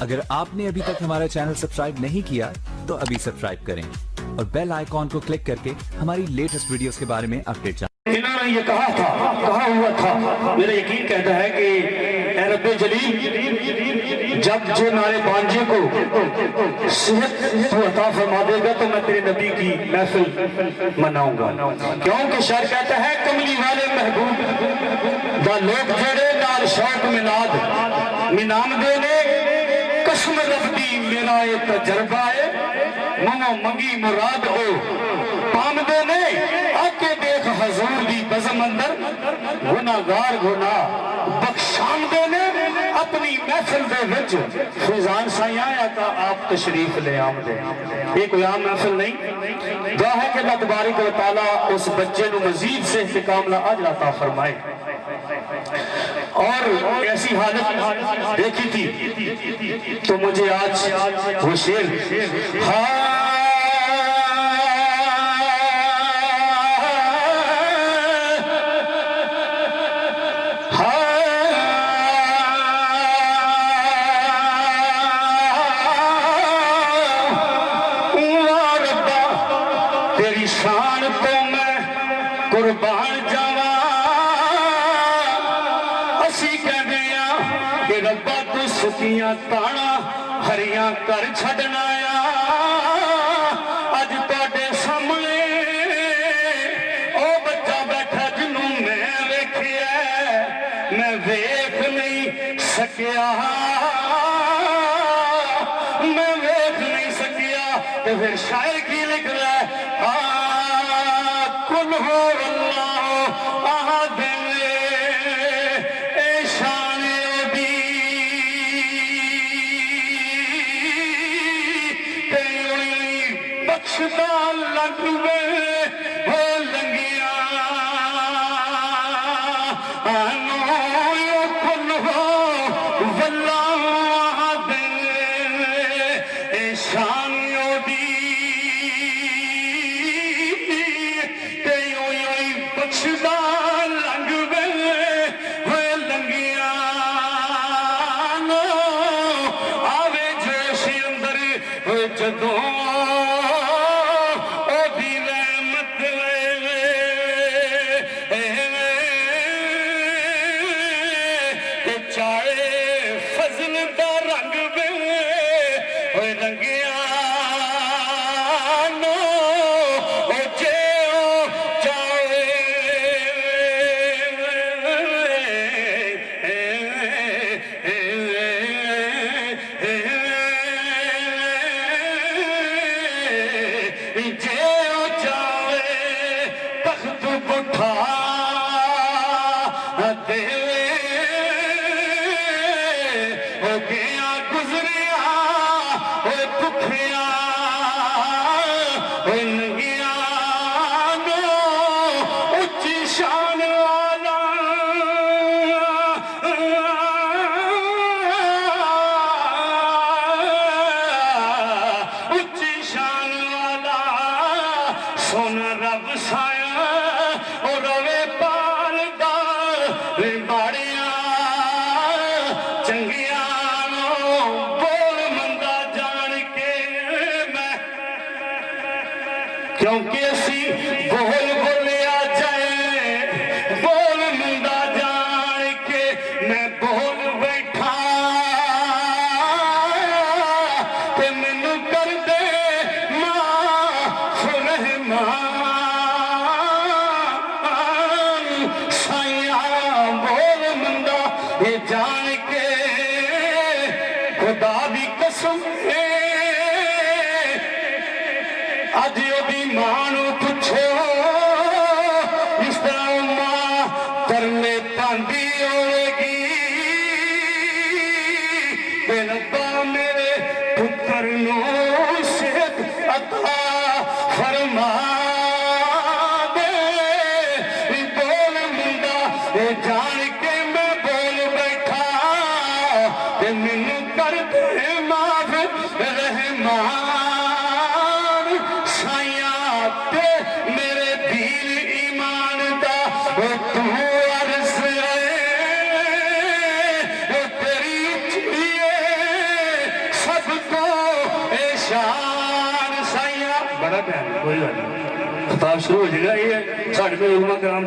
اگر آپ نے ابھی تک ہمارا چینل سبسکرائب نہیں کیا تو ابھی سبسکرائب کریں اور بیل آئیکن کو کلک کر کے ہماری لیٹسٹ ویڈیوز کے بارے میں اپڈیٹ جانیں۔ انہوں نے یہ کہا ہوا تھا، میرا یقین کہتا ہے کہ اے رب جلیل جب جو نارے بانجے کو صحت تو عطا فرما دے گا تو میں تیرے نبی کی محفل مناؤں گا، کیونکہ شاعر کہتا ہے کملی والے محبوب دا لوگ جڑے نال شوق منام دینے قسم رب دی میرا یہ تجربہ ہے منو منگی مراد ہو پام دینے آکے دیکھ حضور دی بزم اندر گناہگار گناہ بخشام دینے اپنی محفل دے وچ فیضان سائیں آیا کا آپ تشریف لے آم دے۔ یہ کوئی عام محفل نہیں، دعا ہے کہ اللہ تبارک و تعالیٰ اس بچے نو مزید سے استقام لا اجر عطا فرمائے۔ اور ایسی حالت دیکھی تھی تو مجھے آج وہ شعر تیری شان تو میں قربان جاواں اسی کہہ دیا کہ ربا تو ستیاں تانا ہریاں کر چھڑنا یا اج تواڈے سامنے او بچہ بیٹھا جنوں میں ویکھیا میں ویکھ نہیں سکیا، میں ویکھ نہیں سکیا کہ پھر شاعر کی لکھ رہا ہے کل ہو اللہ احد اے شان دی تیری بخشدہ لگ میں ہو لنگیا آنو کل ہو واللہ احد اے شان دی بخشدہ لنگ میں ہوئے لنگیا آوے جوش اندر ہوئے جدوں او دی رحمت چاہے فضل دا رنگ میں ہوئے لنگیا سونا رب سایا اور روے پال دار باڑیاں چنگیاں بول مندہ جان کے میں کیونکہ اسی بول بولیا جائے بول مندہ جان کے میں بول بیٹھا تے مینوں کر دے یہ جان کے خدا دی قسم ہے اج دی ماں نو پوچھو اس طرح ماں کرنے پاندی ہوئے گی کہ ربا میرے پتر نو صحت عطا فرما دے بول منڈا یہ جان کے مینوں کر دے معاف رحمان سائیاں شان سائیا بڑا پیار کوئی گل نہیں خطاب شروع ہو جائے گا یہ ساڑھے میں علماء کرام